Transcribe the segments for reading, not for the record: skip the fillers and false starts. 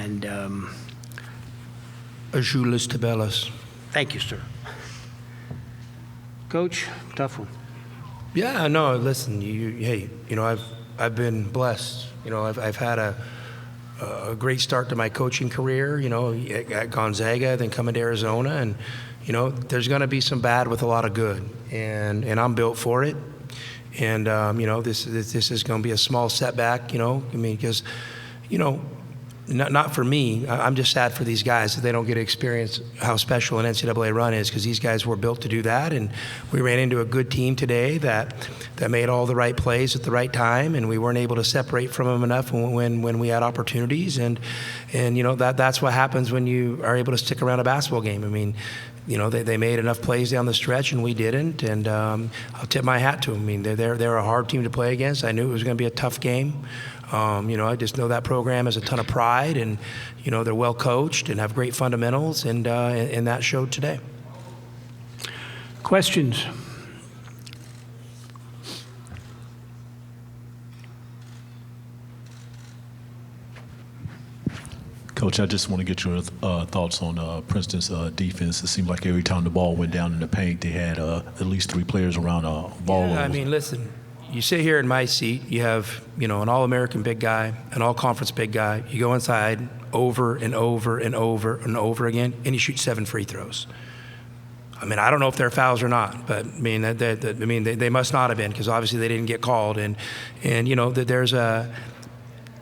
and Ajulas Tabelas. thank you, sir. Coach, tough one. Yeah, no, listen, I've been blessed. I've had a great start to my coaching career, at Gonzaga, then coming to Arizona, and, there's going to be some bad with a lot of good, and I'm built for it. And, this is going to be a small setback, because, not for me. I'm just sad for these guys that they don't get to experience how special an NCAA run is, because these guys were built to do that. And we ran into a good team today that made all the right plays at the right time, and we weren't able to separate from them enough when we had opportunities. And that's what happens when you are able to stick around a basketball game. I mean, they made enough plays down the stretch, and we didn't. And I'll tip my hat to them. I mean, they're a hard team to play against. I knew it was going to be a tough game. I just know that program has a ton of pride, and they're well coached and have great fundamentals, and that showed today. Questions? Coach, I just want to get your thoughts on Princeton's defense. It seemed like every time the ball went down in the paint, they had at least 3 players around ball. Yeah, I mean, listen. You sit here in my seat, you have, an All-American big guy, an All-Conference big guy. You go inside over and over and over and over again, and you shoot 7 free throws. I mean, I don't know if they're fouls or not, but I mean, they must not have been, because obviously they didn't get called. And that there's a,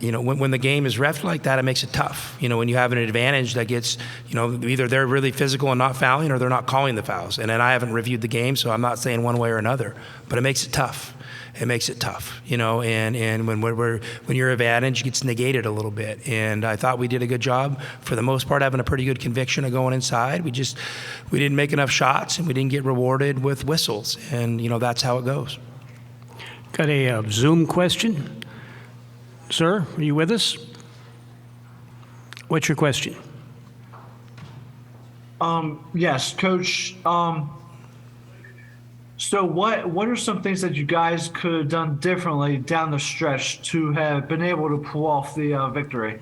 when the game is reffed like that, it makes it tough. When you have an advantage that gets, either they're really physical and not fouling, or they're not calling the fouls. And then I haven't reviewed the game, so I'm not saying one way or another, but it makes it tough. It makes it tough, and when your advantage gets negated a little bit. And I thought we did a good job, for the most part, having a pretty good conviction of going inside. We didn't make enough shots, and we didn't get rewarded with whistles. And, that's how it goes. Got a Zoom question. Sir, are you with us? What's your question? Yes, Coach. So what are some things that you guys could have done differently down the stretch to have been able to pull off the victory?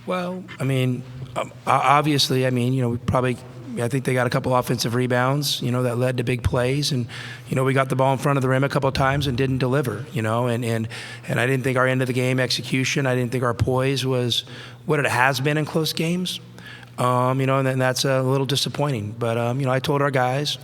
Well, I mean, obviously, I think they got a couple offensive rebounds, that led to big plays. And, we got the ball in front of the rim a couple of times and didn't deliver, and I didn't think our end of the game execution, I didn't think our poise was what it has been in close games, and that's a little disappointing. But, I told our guys,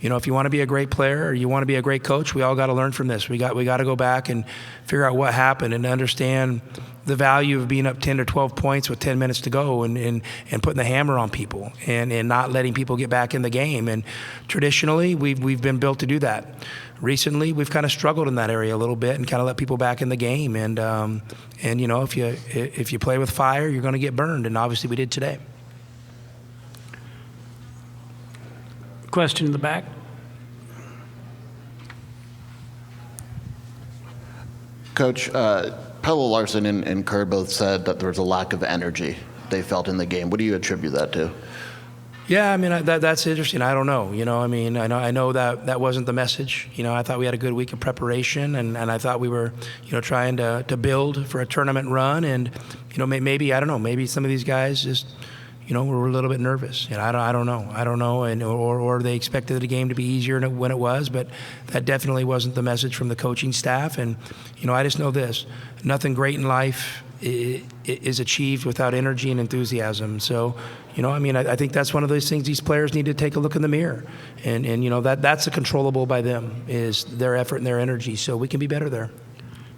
if you want to be a great player or you want to be a great coach, we all got to learn from this. We got to go back and figure out what happened and understand the value of being up 10 or 12 points with 10 minutes to go and putting the hammer on people and not letting people get back in the game. And traditionally, we've been built to do that. Recently, we've kind of struggled in that area a little bit and kind of let people back in the game. And if you play with fire, you're going to get burned. And obviously, we did today. Question in the back. Coach, Pelle Larsson and Kerr both said that there was a lack of energy they felt in the game. What do you attribute that to? Yeah, I mean, that's interesting. I don't know. I know that wasn't the message. I thought we had a good week of preparation, and I thought we were, trying to build for a tournament run. And, maybe, I don't know, maybe some of these guys just, we're a little bit nervous. I don't know, and or they expected the game to be easier when it was, but that definitely wasn't the message from the coaching staff. And I just know this: nothing great in life is achieved without energy and enthusiasm. So, I think that's one of those things these players need to take a look in the mirror, and that's a controllable by them, is their effort and their energy. So we can be better there.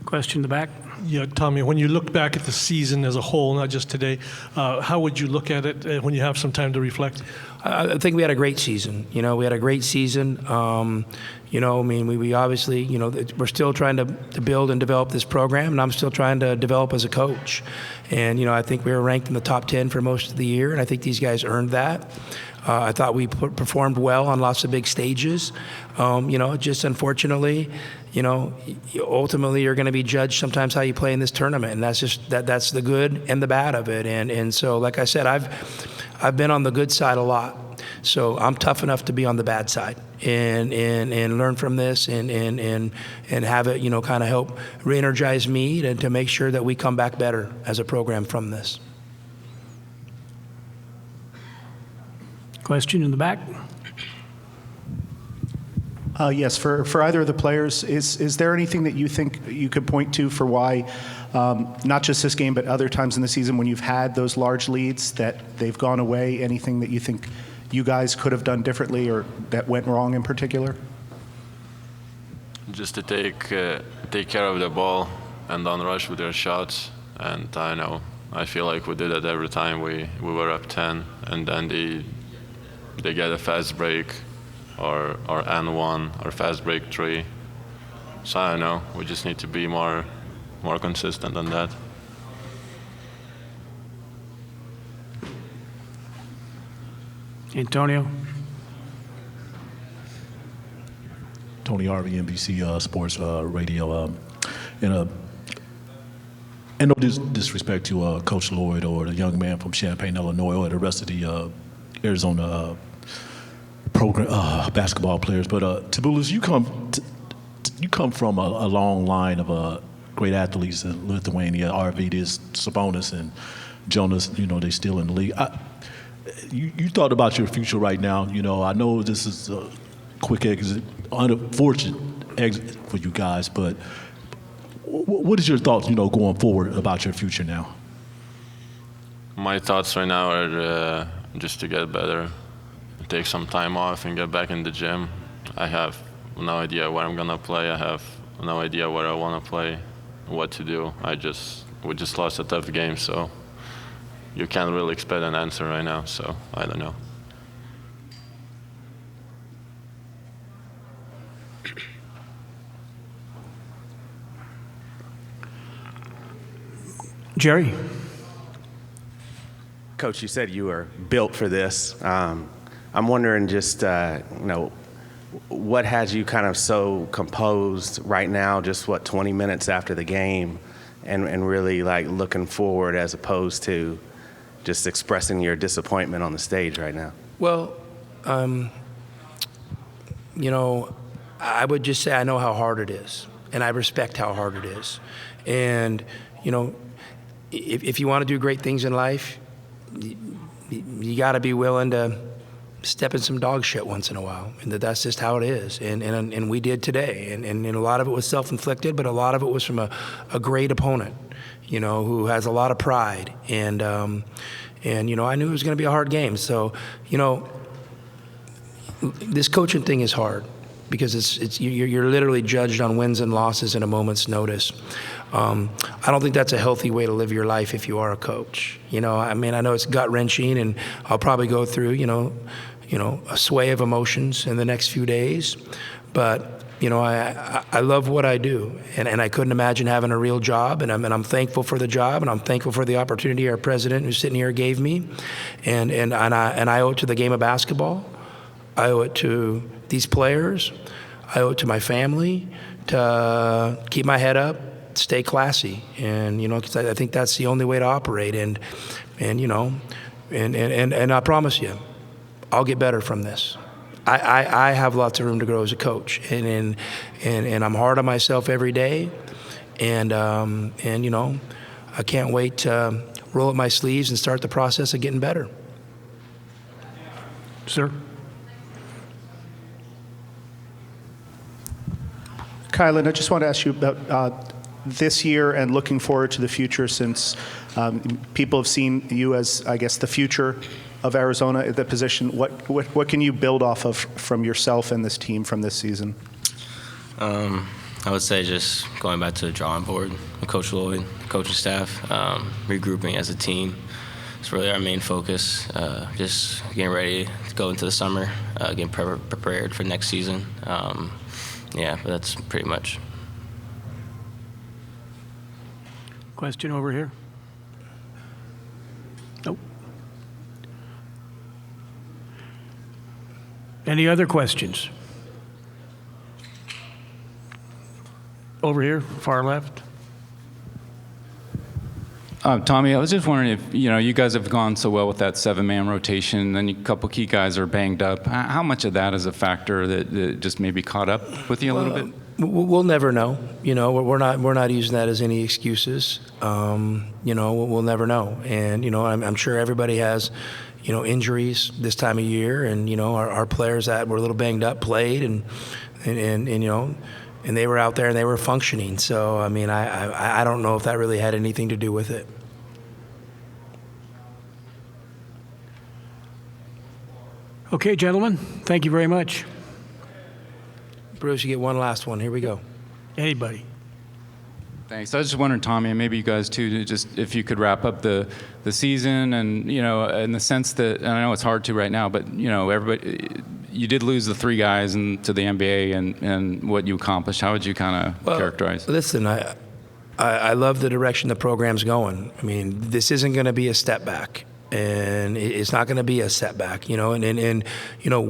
Question in the back. Yeah, Tommy, when you look back at the season as a whole, not just today, how would you look at it when you have some time to reflect? I think we had a great season. We had a great season. We obviously, we're still trying to build and develop this program, and I'm still trying to develop as a coach. And, I think we were ranked in the top 10 for most of the year, and I think these guys earned that. I thought we performed well on lots of big stages. Just unfortunately, ultimately you're going to be judged sometimes how you play in this tournament, and that's the good and the bad of it. And so, like I said, I've been on the good side a lot, so I'm tough enough to be on the bad side and learn from this and have it kind of help re-energize me to make sure that we come back better as a program from this. Question in the back? Yes, for either of the players, is there anything that you think you could point to for why, not just this game, but other times in the season when you've had those large leads that they've gone away? Anything that you think you guys could have done differently or that went wrong in particular? Just to take care of the ball and don't rush with their shots. And I feel like we did that every time we were up 10, and then they get a fast break or N1 or fast break 3. So I don't know. We just need to be more consistent on that. Antonio? Tony Harvey, NBC Sports Radio. And no disrespect to Coach Lloyd or the young man from Champaign, Illinois, or the rest of the Arizona program basketball players, but Tabulis, you come from a long line of great athletes in Lithuania, Arvydas, Sabonis, and Jonas. They still in the league. You thought about your future right now. I know this is a quick exit, unfortunate exit for you guys, but what is your thoughts, going forward about your future now? My thoughts right now are just to get better, take some time off, and get back in the gym. I have no idea where I'm gonna play. I have no idea where I want to play, what to do. We just lost a tough game, so you can't really expect an answer right now. So I don't know. Jerry? Coach, you said you were built for this. I'm wondering just, what has you kind of so composed right now, just 20 minutes after the game, and really like looking forward as opposed to just expressing your disappointment on the stage right now? Well, I would just say I know how hard it is, and I respect how hard it is. And, if you want to do great things in life, you got to be willing to step in some dog shit once in a while, and that's just how it is. And we did today, and a lot of it was self-inflicted, but a lot of it was from a great opponent, who has a lot of pride. And I knew it was going to be a hard game. So, this coaching thing is hard because you're literally judged on wins and losses in a moment's notice. I don't think that's a healthy way to live your life if you are a coach. I know it's gut-wrenching, and I'll probably go through, a sway of emotions in the next few days. But, I love what I do, and I couldn't imagine having a real job, and I'm thankful for the job, and I'm thankful for the opportunity our president who's sitting here gave me, and I owe it to the game of basketball. I owe it to these players. I owe it to my family to keep my head up, stay classy, and because I think that's the only way to operate. And I promise you, I'll get better from this. I have lots of room to grow as a coach, and I'm hard on myself every day, and I can't wait to roll up my sleeves and start the process of getting better. Sir? Kylan, I just want to ask you about this year and looking forward to the future, since people have seen you as, I guess, the future of Arizona at that position. What can you build off of from yourself and this team from this season? I would say just going back to the drawing board with Coach Lloyd, coaching staff, regrouping as a team. It's really our main focus. Just getting ready to go into the summer, getting prepared for next season. But that's pretty much. Question over here? Nope. Any other questions? Over here, far left. Tommy, I was just wondering if, you guys have gone so well with that 7-man rotation, then a couple key guys are banged up. How much of that is a factor that just maybe caught up with you a little bit? We'll never know. We're not using that as any excuses. We'll never know. And, I'm sure everybody has, injuries this time of year, and our players that were a little banged up played, and they were out there and they were functioning. So I mean, I don't know if that really had anything to do with it. Okay, gentlemen, thank you very much. Bruce, you get one last one. Here we go. Anybody? Thanks. I was just wondering, Tommy, and maybe you guys too, just if you could wrap up the season, and in the sense that, and I know it's hard to right now, but everybody, you did lose the 3 guys to the NBA, and what you accomplished. How would you kind of characterize? Listen, I love the direction the program's going. I mean, this isn't going to be a step back, and it's not going to be a setback. And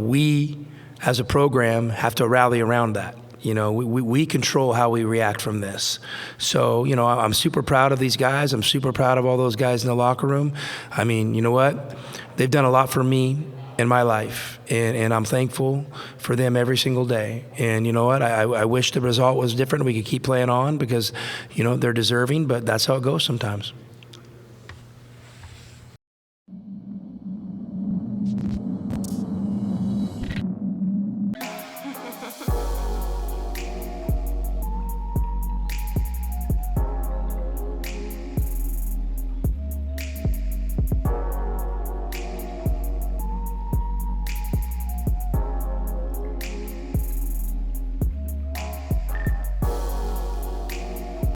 we as a program have to rally around that. We control how we react from this. So, I'm super proud of these guys. I'm super proud of all those guys in the locker room. I mean, you know what? They've done a lot for me in my life, and I'm thankful for them every single day. And you know what? I wish the result was different. We could keep playing on because, they're deserving, but that's how it goes sometimes.